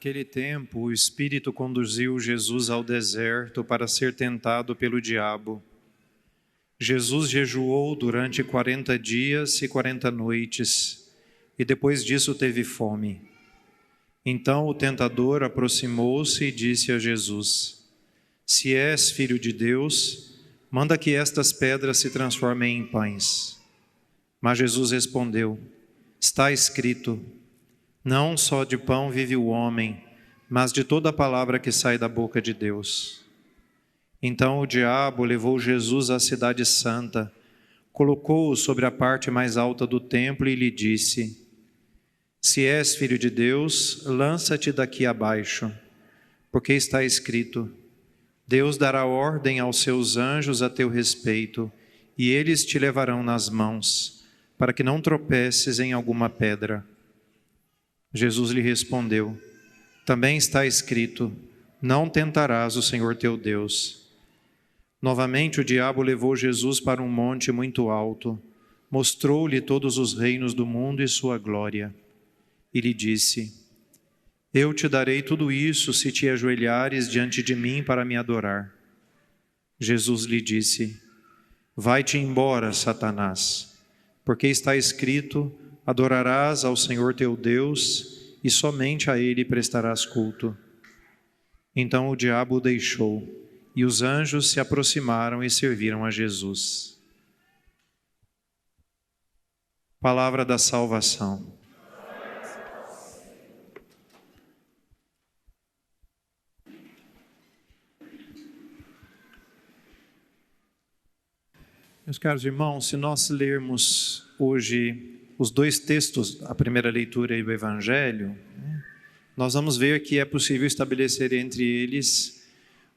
Naquele tempo, o Espírito conduziu Jesus ao deserto para ser tentado pelo diabo. Jesus jejuou durante 40 dias e 40 noites, e depois disso teve fome. Então o tentador aproximou-se e disse a Jesus: Se és filho de Deus, manda que estas pedras se transformem em pães. Mas Jesus respondeu: Está escrito: Não só de pão vive o homem, mas de toda a palavra que sai da boca de Deus. Então o diabo levou Jesus à cidade santa, colocou-o sobre a parte mais alta do templo e lhe disse: Se és filho de Deus, lança-te daqui abaixo, porque está escrito: Deus dará ordem aos seus anjos a teu respeito, e eles te levarão nas mãos, para que não tropeces em alguma pedra. Jesus lhe respondeu: Também está escrito: Não tentarás o Senhor teu Deus. Novamente o diabo levou Jesus para um monte muito alto, mostrou-lhe todos os reinos do mundo e sua glória. E lhe disse: Eu te darei tudo isso se te ajoelhares diante de mim para me adorar. Jesus lhe disse: Vai-te embora, Satanás, porque está escrito: Adorarás ao Senhor teu Deus e somente a Ele prestarás culto. Então o diabo o deixou, e os anjos se aproximaram e serviram a Jesus. Palavra da salvação. Meus caros irmãos, se nós lermos hoje os dois textos, a primeira leitura e o Evangelho, nós vamos ver que é possível estabelecer entre eles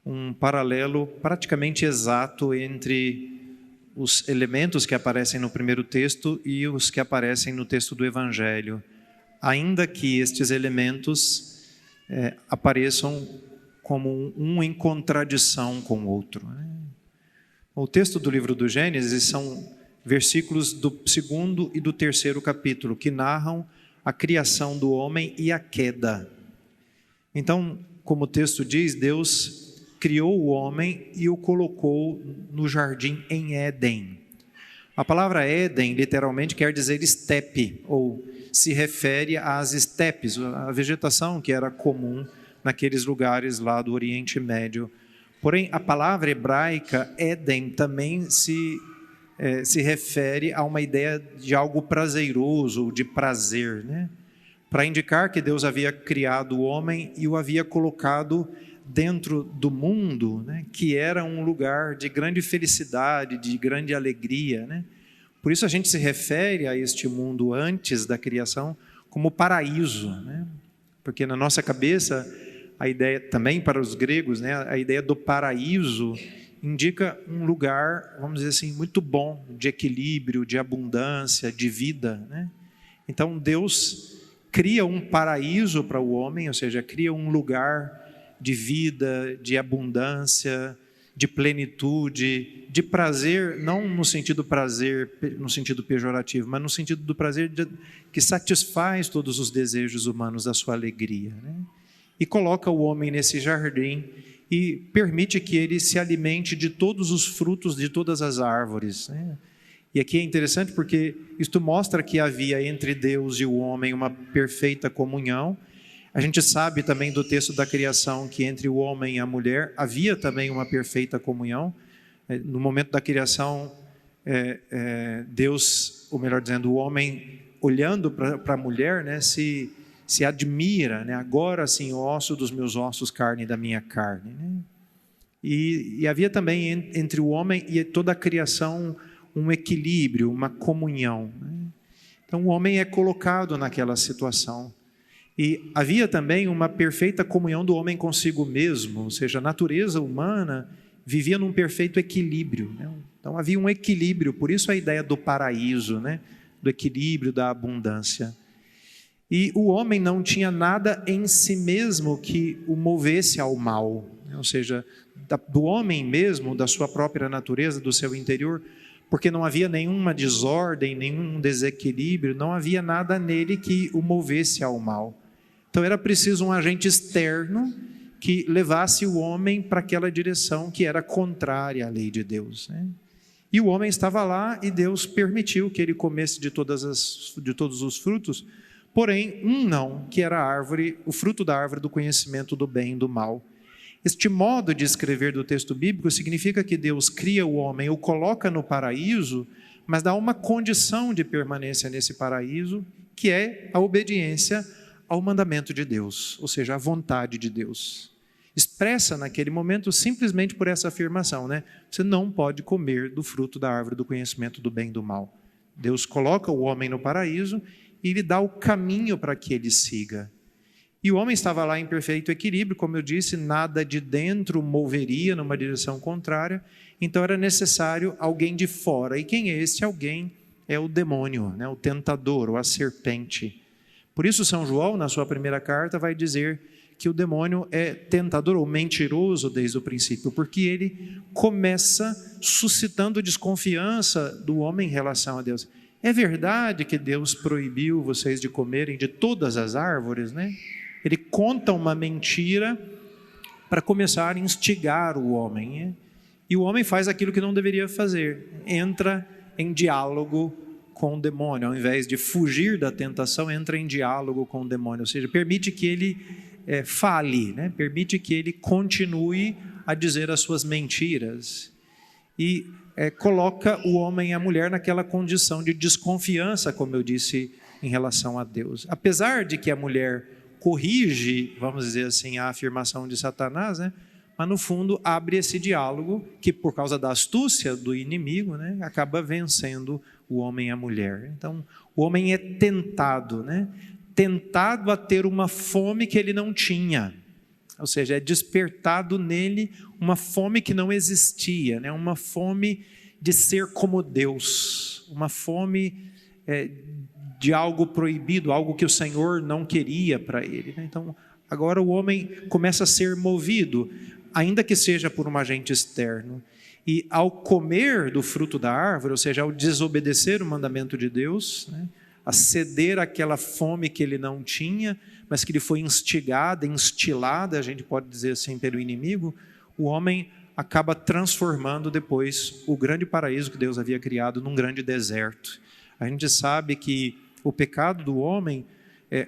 um paralelo praticamente exato entre os elementos que aparecem no primeiro texto e os que aparecem no texto do Evangelho, ainda que estes elementos apareçam como um em contradição com o outro. O texto do livro do Gênesis são versículos do 2º e do 3º capítulo, que narram a criação do homem e a queda. Então, como o texto diz, Deus criou o homem e o colocou no jardim em Éden. A palavra Éden literalmente quer dizer estepe, ou se refere às estepes, a vegetação que era comum naqueles lugares lá do Oriente Médio. Porém, a palavra hebraica Éden também se refere a uma ideia de algo prazeroso, de prazer, para indicar que Deus havia criado o homem e o havia colocado dentro do mundo, que era um lugar de grande felicidade, de grande alegria. Por isso a gente se refere a este mundo antes da criação como paraíso, porque na nossa cabeça a ideia, também para os gregos, a ideia do paraíso indica um lugar, vamos dizer assim, muito bom, de equilíbrio, de abundância, de vida. Então Deus cria um paraíso para o homem, ou seja, cria um lugar de vida, de abundância, de plenitude, de prazer, não no sentido prazer, no sentido pejorativo, mas no sentido do prazer que satisfaz todos os desejos humanos da sua alegria. E coloca o homem nesse jardim e permite que ele se alimente de todos os frutos de todas as árvores. E aqui é interessante porque isto mostra que havia entre Deus e o homem uma perfeita comunhão. A gente sabe também do texto da criação que entre o homem e a mulher havia também uma perfeita comunhão. No momento da criação, Deus, ou melhor dizendo, o homem olhando para a mulher, se admira, agora sim, osso dos meus ossos, carne da minha carne. E havia também entre o homem e toda a criação um equilíbrio, uma comunhão. Então o homem é colocado naquela situação. E havia também uma perfeita comunhão do homem consigo mesmo, ou seja, a natureza humana vivia num perfeito equilíbrio. Então havia um equilíbrio, por isso a ideia do paraíso, do equilíbrio, da abundância. E o homem não tinha nada em si mesmo que o movesse ao mal, ou seja, do homem mesmo, da sua própria natureza, do seu interior, porque não havia nenhuma desordem, nenhum desequilíbrio, não havia nada nele que o movesse ao mal. Então era preciso um agente externo que levasse o homem para aquela direção que era contrária à lei de Deus, né? E o homem estava lá e Deus permitiu que ele comesse de todos os frutos, porém não, que era a árvore, o fruto da árvore do conhecimento do bem e do mal. Este modo de escrever do texto bíblico significa que Deus cria o homem, o coloca no paraíso, mas dá uma condição de permanência nesse paraíso, que é a obediência ao mandamento de Deus, ou seja, à vontade de Deus. Expressa naquele momento simplesmente por essa afirmação, né? Você não pode comer do fruto da árvore do conhecimento do bem e do mal. Deus coloca o homem no paraíso e lhe dá o caminho para que ele siga. E o homem estava lá em perfeito equilíbrio, como eu disse, nada de dentro moveria numa direção contrária, então era necessário alguém de fora. E quem é esse alguém? É o demônio, né? O tentador, ou a serpente. Por isso São João, na sua primeira carta, vai dizer que o demônio é tentador ou mentiroso desde o princípio, porque ele começa suscitando desconfiança do homem em relação a Deus. É verdade que Deus proibiu vocês de comerem de todas as árvores, né? Ele conta uma mentira para começar a instigar o homem, né? E o homem faz aquilo que não deveria fazer, entra em diálogo com o demônio, ao invés de fugir da tentação, entra em diálogo com o demônio, ou seja, permite que ele fale, né? Permite que ele continue a dizer as suas mentiras e coloca o homem e a mulher naquela condição de desconfiança, como eu disse, em relação a Deus. Apesar de que a mulher corrige, vamos dizer assim, a afirmação de Satanás, né? Mas no fundo abre esse diálogo que, por causa da astúcia do inimigo, né, acaba vencendo o homem e a mulher. Então, o homem é tentado, né? Tentado a ter uma fome que ele não tinha, ou seja, é despertado nele uma fome que não existia, né? Uma fome de ser como Deus, uma fome de algo proibido, algo que o Senhor não queria para ele, né? Então, agora o homem começa a ser movido, ainda que seja por um agente externo, e ao comer do fruto da árvore, ou seja, ao desobedecer o mandamento de Deus, né, a ceder àquela fome que ele não tinha, mas que lhe foi instigada, instilada, a gente pode dizer assim, pelo inimigo, o homem acaba transformando depois o grande paraíso que Deus havia criado num grande deserto. A gente sabe que o pecado do homem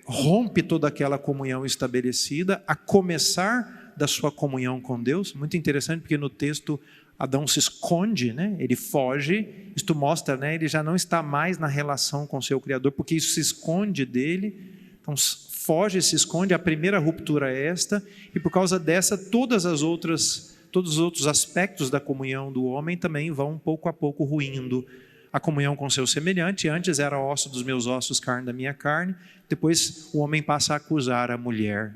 rompe toda aquela comunhão estabelecida, a começar da sua comunhão com Deus. Muito interessante, porque no texto Adão se esconde, né? Ele foge, isto mostra, né? Ele já não está mais na relação com o seu Criador, porque isso se esconde dele, então foge, se esconde, a primeira ruptura é esta, e por causa dessa, todos os outros aspectos da comunhão do homem também vão pouco a pouco ruindo. A comunhão com seu semelhante, antes era osso dos meus ossos, carne da minha carne, depois o homem passa a acusar a mulher.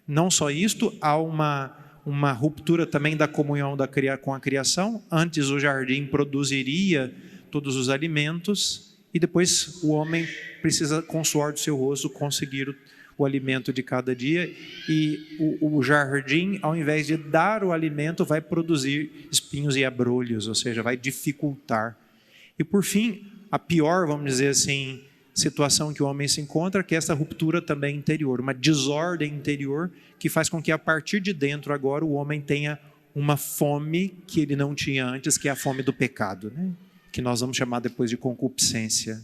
Não só isto, há uma ruptura também da comunhão com a criação. Antes o jardim produziria todos os alimentos e depois o homem precisa, com o suor do seu rosto, conseguir o alimento de cada dia, e o jardim, ao invés de dar o alimento, vai produzir espinhos e abrolhos, ou seja, vai dificultar. E por fim, a pior, vamos dizer assim, situação que o homem se encontra, que é essa ruptura também interior, uma desordem interior que faz com que a partir de dentro agora o homem tenha uma fome que ele não tinha antes, que é a fome do pecado, né? Que nós vamos chamar depois de concupiscência.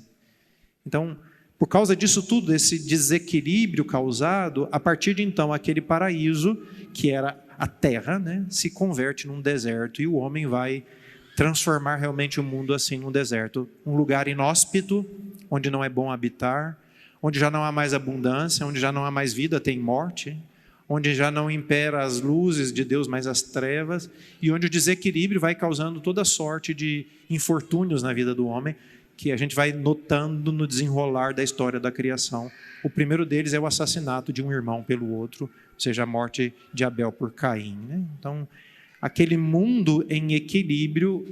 Então, por causa disso tudo, esse desequilíbrio causado, a partir de então aquele paraíso, que era a terra, né, se converte num deserto, e o homem vai transformar realmente o mundo assim num deserto, um lugar inóspito, onde não é bom habitar, onde já não há mais abundância, onde já não há mais vida, tem morte, onde já não impera as luzes de Deus, mas as trevas, e onde o desequilíbrio vai causando toda sorte de infortúnios na vida do homem, que a gente vai notando no desenrolar da história da criação. O primeiro deles é o assassinato de um irmão pelo outro, ou seja, a morte de Abel por Caim, né? Então, aquele mundo em equilíbrio,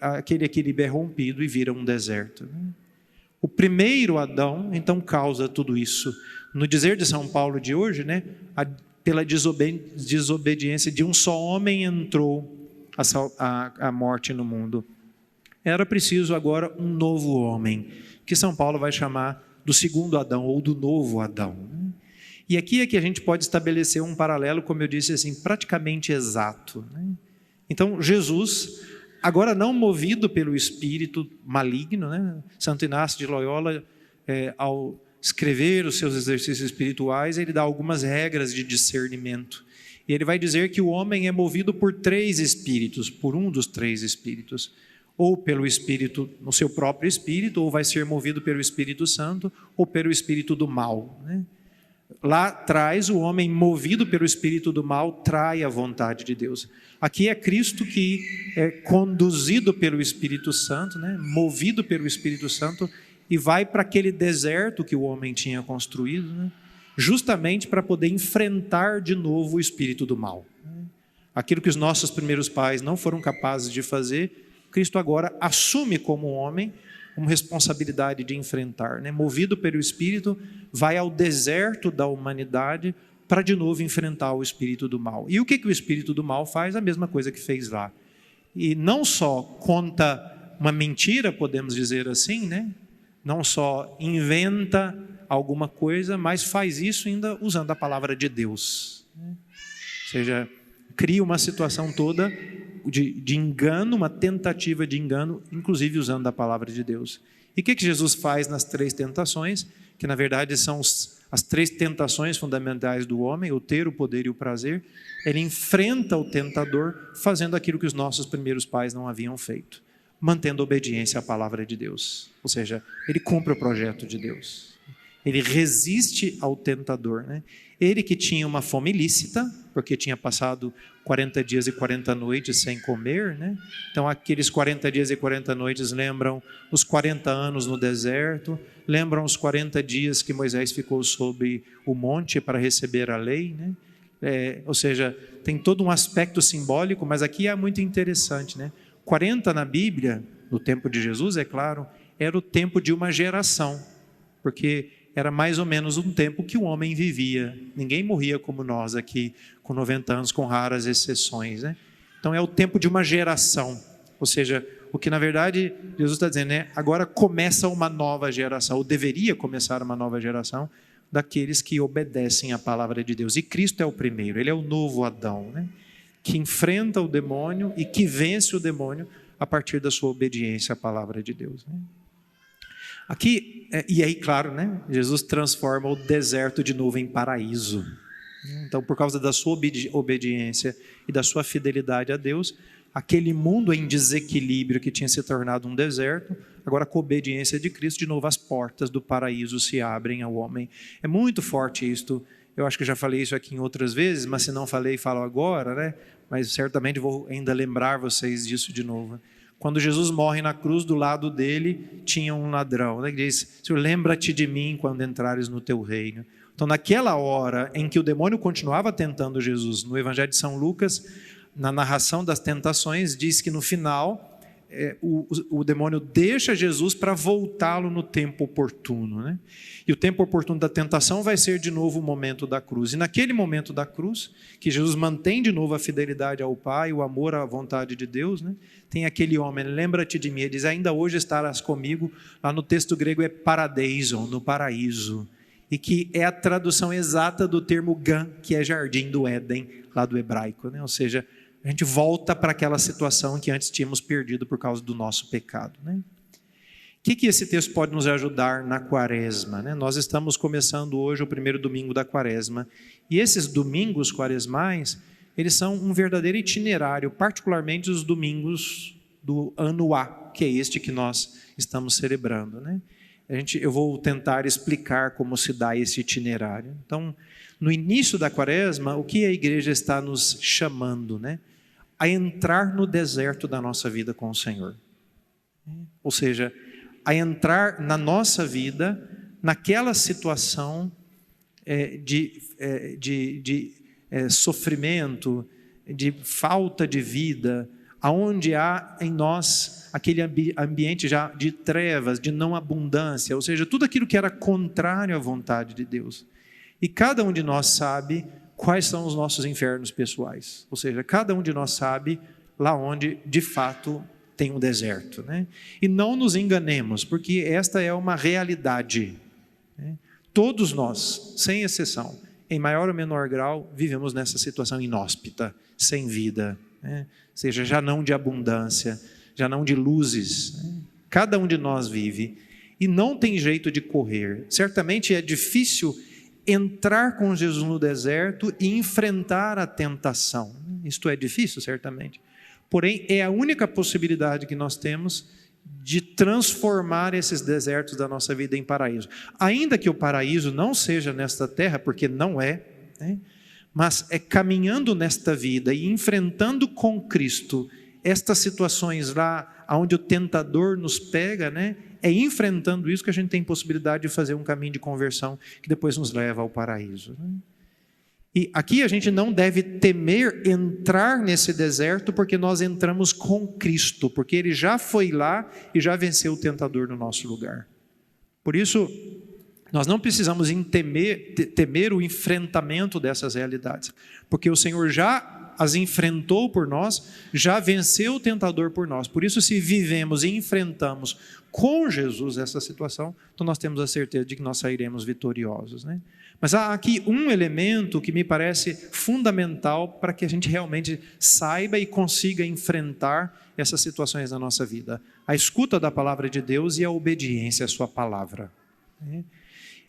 aquele equilíbrio é rompido e vira um deserto, né? O primeiro Adão, então, causa tudo isso. No dizer de São Paulo de hoje, né, pela desobediência de um só homem entrou a morte no mundo. Era preciso agora um novo homem, que São Paulo vai chamar do segundo Adão, ou do novo Adão. E aqui é que a gente pode estabelecer um paralelo, como eu disse, assim, praticamente exato, né? Então, Jesus, agora não movido pelo espírito maligno, né? Santo Inácio de Loyola, ao escrever os seus exercícios espirituais, ele dá algumas regras de discernimento. E ele vai dizer que o homem é movido por 3 espíritos, por um dos 3 espíritos. Ou pelo Espírito, no seu próprio Espírito, ou vai ser movido pelo Espírito Santo, ou pelo Espírito do mal, né? Lá atrás, o homem movido pelo Espírito do mal trai a vontade de Deus. Aqui é Cristo que é conduzido pelo Espírito Santo, né? Movido pelo Espírito Santo, e vai para aquele deserto que o homem tinha construído, né? Justamente para poder enfrentar de novo o espírito do mal. Aquilo que os nossos primeiros pais não foram capazes de fazer, Cristo agora assume como homem uma responsabilidade de enfrentar, né? Movido pelo Espírito, vai ao deserto da humanidade para de novo enfrentar o espírito do mal. E o que o espírito do mal faz? A mesma coisa que fez lá. E não só conta uma mentira, podemos dizer assim, né? Não só inventa alguma coisa, mas faz isso ainda usando a palavra de Deus. Ou seja, cria uma situação toda de engano, uma tentativa de engano, inclusive usando a palavra de Deus. E o que Jesus faz nas 3 tentações? Que na verdade são as 3 tentações fundamentais do homem, o ter, o poder e o prazer. Ele enfrenta o tentador fazendo aquilo que os nossos primeiros pais não haviam feito, mantendo obediência à palavra de Deus. Ou seja, ele cumpre o projeto de Deus. Ele resiste ao tentador, né? Ele que tinha uma fome ilícita, porque tinha passado 40 dias e 40 noites sem comer, né? Então aqueles 40 dias e 40 noites lembram os 40 anos no deserto, lembram os 40 dias que Moisés ficou sobre o monte para receber a lei, né? Ou seja, tem todo um aspecto simbólico, mas aqui é muito interessante, né? 40 na Bíblia, no tempo de Jesus, é claro, era o tempo de uma geração, porque era mais ou menos um tempo que o homem vivia. Ninguém morria como nós aqui, com 90 anos, com raras exceções, né? Então é o tempo de uma geração. Ou seja, o que na verdade Jesus está dizendo, né? Agora começa uma nova geração, ou deveria começar uma nova geração, daqueles que obedecem à palavra de Deus. E Cristo é o primeiro, ele é o novo Adão, né? Que enfrenta o demônio e que vence o demônio a partir da sua obediência à palavra de Deus, né? Aqui, e aí, claro, né? Jesus transforma o deserto de novo em paraíso. Então, por causa da sua obediência e da sua fidelidade a Deus, aquele mundo em desequilíbrio que tinha se tornado um deserto, agora com a obediência de Cristo, de novo as portas do paraíso se abrem ao homem. É muito forte isto. Eu acho que já falei isso aqui em outras vezes, mas se não falei, falo agora, né? Mas certamente vou ainda lembrar vocês disso de novo. Quando Jesus morre na cruz, do lado dele tinha um ladrão, né, que diz: Senhor, lembra-te de mim quando entrares no teu reino. Então, naquela hora em que o demônio continuava tentando Jesus, no Evangelho de São Lucas, na narração das tentações, diz que no final o demônio deixa Jesus para voltá-lo no tempo oportuno, né? E o tempo oportuno da tentação vai ser de novo o momento da cruz. E naquele momento da cruz, que Jesus mantém de novo a fidelidade ao Pai, o amor à vontade de Deus, né? Tem aquele homem, lembra-te de mim, ele diz: ainda hoje estarás comigo. Lá no texto grego é paradeison, no paraíso, e que é a tradução exata do termo gan, que é jardim do Éden, lá do hebraico, né? Ou seja, a gente volta para aquela situação que antes tínhamos perdido por causa do nosso pecado, né? O que esse texto pode nos ajudar na quaresma, né? Nós estamos começando hoje o primeiro domingo da quaresma, e esses domingos quaresmais, eles são um verdadeiro itinerário, particularmente os domingos do ano A, que é este que nós estamos celebrando, né? Eu vou tentar explicar como se dá esse itinerário. Então, no início da quaresma, o que a igreja está nos chamando, né? A entrar no deserto da nossa vida com o Senhor. Ou seja, a entrar na nossa vida, naquela situação de sofrimento, de falta de vida, aonde há em nós aquele ambiente já de trevas, de não abundância, ou seja, tudo aquilo que era contrário à vontade de Deus. E cada um de nós sabe quais são os nossos infernos pessoais, ou seja, cada um de nós sabe lá onde de fato tem um deserto, né? E não nos enganemos, porque esta é uma realidade, né? Todos nós, sem exceção, em maior ou menor grau, vivemos nessa situação inóspita, sem vida, né? Ou seja, já não de abundância, já não de luzes, né? Cada um de nós vive e não tem jeito de correr. Certamente é difícil entrar com Jesus no deserto e enfrentar a tentação. Isto é difícil, certamente. Porém, é a única possibilidade que nós temos de transformar esses desertos da nossa vida em paraíso. Ainda que o paraíso não seja nesta terra, porque não é, né? Mas é caminhando nesta vida e enfrentando com Cristo estas situações lá onde o tentador nos pega, né? É enfrentando isso que a gente tem possibilidade de fazer um caminho de conversão que depois nos leva ao paraíso, né? E aqui a gente não deve temer entrar nesse deserto, porque nós entramos com Cristo, porque Ele já foi lá e já venceu o tentador no nosso lugar. Por isso, nós não precisamos temer o enfrentamento dessas realidades, porque o Senhor já as enfrentou por nós, já venceu o tentador por nós. Por isso, se vivemos e enfrentamos com Jesus essa situação, então nós temos a certeza de que nós sairemos vitoriosos, né? Mas há aqui um elemento que me parece fundamental para que a gente realmente saiba e consiga enfrentar essas situações da nossa vida: a escuta da palavra de Deus e a obediência à sua palavra.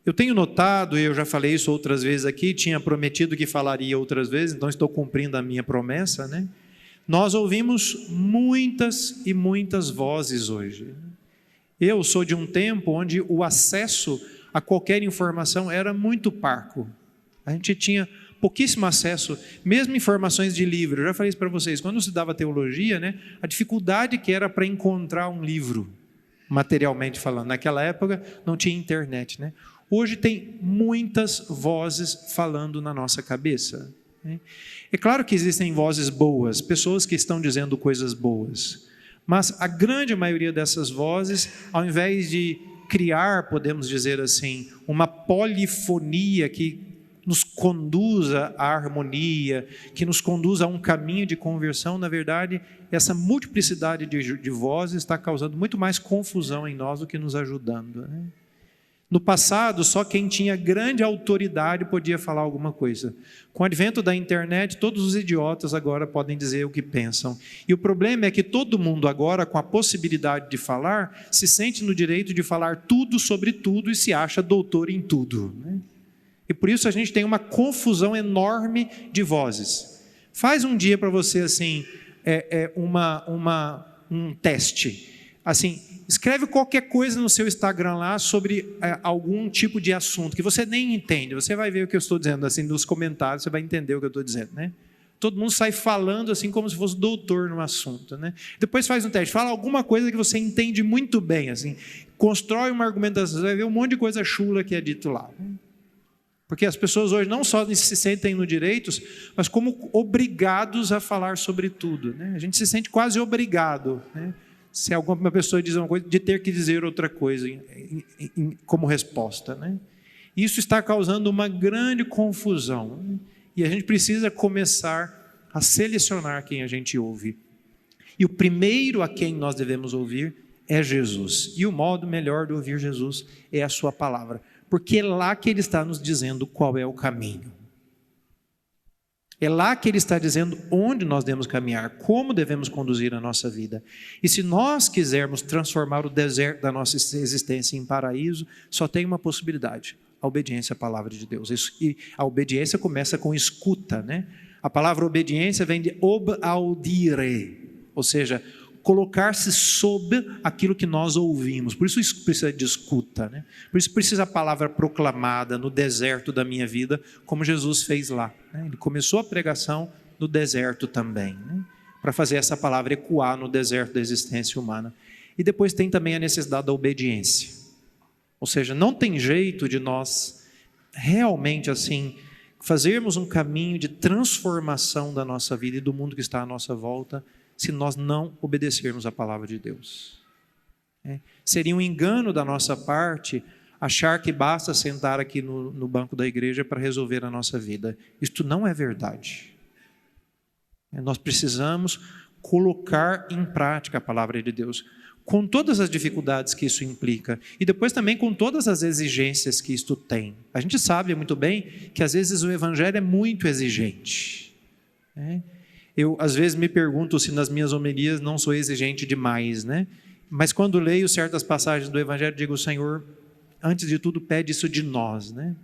Eu tenho notado, e eu já falei isso outras vezes aqui, tinha prometido que falaria outras vezes, então estou cumprindo a minha promessa, né? Nós ouvimos muitas e muitas vozes hoje. Eu sou de um tempo onde o acesso a qualquer informação era muito parco. A gente tinha pouquíssimo acesso, mesmo informações de livro. Eu já falei isso para vocês, quando eu estudava teologia, né, a dificuldade que era para encontrar um livro, materialmente falando. Naquela época não tinha internet, né? Hoje tem muitas vozes falando na nossa cabeça, né? É claro que existem vozes boas, pessoas que estão dizendo coisas boas, mas a grande maioria dessas vozes, ao invés de criar, podemos dizer assim, uma polifonia que nos conduza à harmonia, que nos conduza a um caminho de conversão, na verdade, essa multiplicidade de vozes está causando muito mais confusão em nós do que nos ajudando, né? No passado, só quem tinha grande autoridade podia falar alguma coisa. Com o advento da internet, todos os idiotas agora podem dizer o que pensam. E o problema é que todo mundo agora, com a possibilidade de falar, se sente no direito de falar tudo sobre tudo e se acha doutor em tudo, né? E por isso a gente tem uma confusão enorme de vozes. Faz um dia para você assim, um teste. Assim, escreve qualquer coisa no seu Instagram lá sobre algum tipo de assunto que você nem entende. Você vai ver o que eu estou dizendo, assim, nos comentários, você vai entender o que eu estou dizendo, né? Todo mundo sai falando assim como se fosse doutor no assunto, né? Depois faz um teste, fala alguma coisa que você entende muito bem, assim, constrói uma argumentação, você vai ver um monte de coisa chula que é dito lá. Porque as pessoas hoje não só se sentem no direitos, mas como obrigados a falar sobre tudo, né? A gente se sente quase obrigado, né? Se alguma pessoa diz uma coisa, de ter que dizer outra coisa como resposta, né? Isso está causando uma grande confusão, né? E a gente precisa começar a selecionar quem a gente ouve. E o primeiro a quem nós devemos ouvir é Jesus. E o modo melhor de ouvir Jesus é a sua palavra, porque é lá que Ele está nos dizendo qual é o caminho. É lá que Ele está dizendo onde nós devemos caminhar, como devemos conduzir a nossa vida. E se nós quisermos transformar o deserto da nossa existência em paraíso, só tem uma possibilidade: a obediência à palavra de Deus. E a obediência começa com escuta, né? A palavra obediência vem de ob-audire, ou seja, colocar-se sob aquilo que nós ouvimos. Por isso precisa de escuta, né? Por isso precisa a palavra proclamada no deserto da minha vida, como Jesus fez lá, né? Ele começou a pregação no deserto também, né? Para fazer essa palavra ecoar no deserto da existência humana. E depois tem também a necessidade da obediência. Ou seja, não tem jeito de nós realmente assim fazermos um caminho de transformação da nossa vida e do mundo que está à nossa volta, se nós não obedecermos a palavra de Deus. Seria um engano da nossa parte achar que basta sentar aqui no banco da igreja para resolver a nossa vida. Isto não é verdade. Nós precisamos colocar em prática a palavra de Deus. com todas as dificuldades que isso implica, e depois também com todas as exigências que isto tem. A gente sabe muito bem que às vezes o Evangelho é muito exigente, né? Eu às vezes me pergunto se nas minhas homilias não sou exigente demais, né? Mas quando leio certas passagens do Evangelho, digo: Senhor, antes de tudo pede isso de nós, né?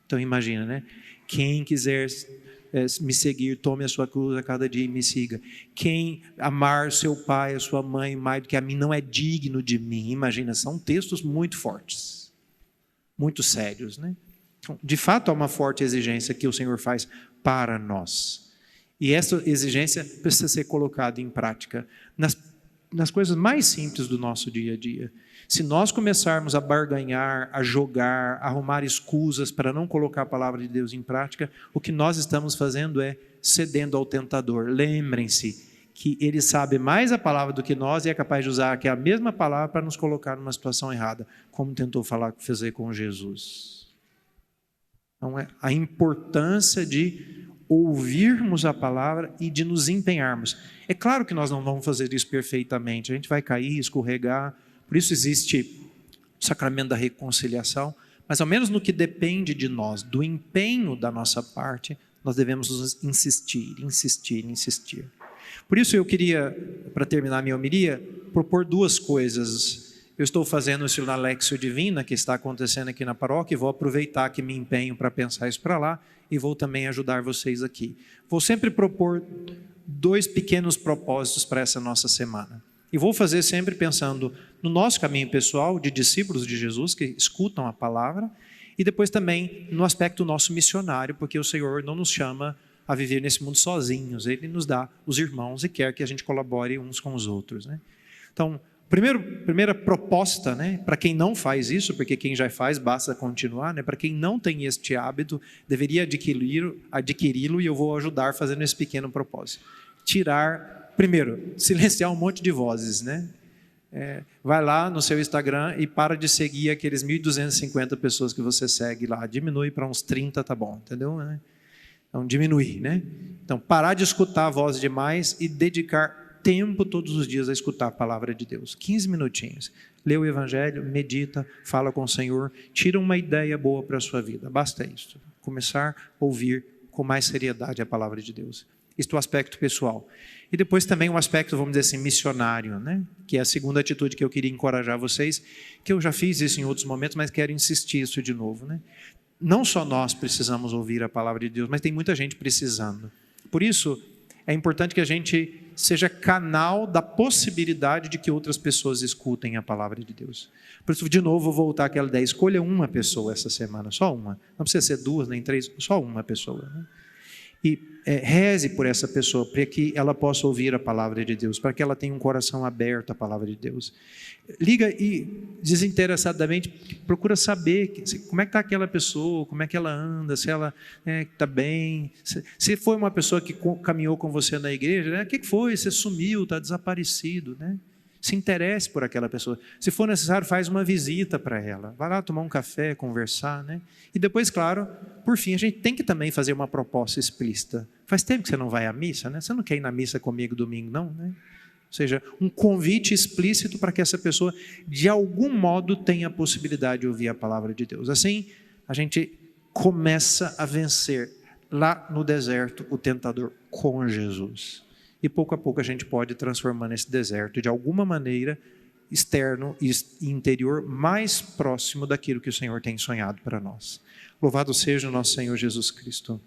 Então imagina, né? Quem quiser me seguir, tome a sua cruz a cada dia e me siga. Quem amar seu pai, a sua mãe mais do que a mim, não é digno de mim. Imagina, são textos muito fortes, muito sérios, né? Então, de fato, há uma forte exigência que o Senhor faz para nós. E essa exigência precisa ser colocada em prática nas coisas mais simples do nosso dia a dia. Se nós começarmos a barganhar, a jogar, a arrumar escusas para não colocar a palavra de Deus em prática, o que nós estamos fazendo é cedendo ao tentador. Lembrem-se que ele sabe mais a palavra do que nós e é capaz de usar aquela mesma palavra para nos colocar numa situação errada, como tentou fazer com Jesus. Então, a importância de ouvirmos a palavra e de nos empenharmos. É claro que nós não vamos fazer isso perfeitamente, a gente vai cair, escorregar. Por isso existe o sacramento da reconciliação, mas ao menos no que depende de nós, do empenho da nossa parte, nós devemos insistir. Por isso eu queria, para terminar minha homilia, propor duas coisas. Eu estou fazendo isso na Lexio Divina, que está acontecendo aqui na paróquia, e vou aproveitar que me empenho para pensar isso para lá, e vou também ajudar vocês aqui. Vou sempre propor 2 pequenos propósitos para essa nossa semana. E vou fazer sempre pensando no nosso caminho pessoal de discípulos de Jesus que escutam a palavra e depois também no aspecto nosso missionário, porque o Senhor não nos chama a viver nesse mundo sozinhos, Ele nos dá os irmãos e quer que a gente colabore uns com os outros, né? Então, primeira proposta, né, para quem não faz isso, porque quem já faz basta continuar, né, para quem não tem este hábito, deveria adquiri-lo e eu vou ajudar fazendo esse pequeno propósito. Primeiro, silenciar um monte de vozes, né? Vai lá no seu Instagram e para de seguir aqueles 1.250 pessoas que você segue lá. Diminui para uns 30, tá bom, entendeu? Então, diminuir, né? Então, parar de escutar a voz demais e dedicar tempo todos os dias a escutar a palavra de Deus. 15 minutinhos. Lê o Evangelho, medita, fala com o Senhor, tira uma ideia boa para a sua vida. Basta isso. Começar a ouvir com mais seriedade a palavra de Deus. Isto é o aspecto pessoal. E depois também um aspecto, vamos dizer assim, missionário, né? Que é a segunda atitude que eu queria encorajar vocês, que eu já fiz isso em outros momentos, mas quero insistir isso de novo, né? Não só nós precisamos ouvir a palavra de Deus, mas tem muita gente precisando. Por isso, é importante que a gente seja canal da possibilidade de que outras pessoas escutem a palavra de Deus. Por isso, de novo, vou voltar àquela ideia, escolha uma pessoa essa semana, só uma. Não precisa ser 2, nem 3, só uma pessoa, né? E reze por essa pessoa, para que ela possa ouvir a palavra de Deus, para que ela tenha um coração aberto à palavra de Deus. Liga e desinteressadamente procura saber como é que está aquela pessoa, como é que ela anda, se ela está bem. Se foi uma pessoa que caminhou com você na igreja, né? O que foi? Você sumiu, está desaparecido, né? Se interesse por aquela pessoa. Se for necessário, faz uma visita para ela. Vai lá tomar um café, conversar, né? E depois, claro, por fim, a gente tem que também fazer uma proposta explícita. Faz tempo que você não vai à missa, né? Você não quer ir na missa comigo domingo, não, né? Ou seja, um convite explícito para que essa pessoa, de algum modo, tenha a possibilidade de ouvir a palavra de Deus. Assim, a gente começa a vencer lá no deserto o tentador com Jesus. E pouco a pouco a gente pode transformar esse deserto de alguma maneira externo e interior mais próximo daquilo que o Senhor tem sonhado para nós. Louvado seja o nosso Senhor Jesus Cristo.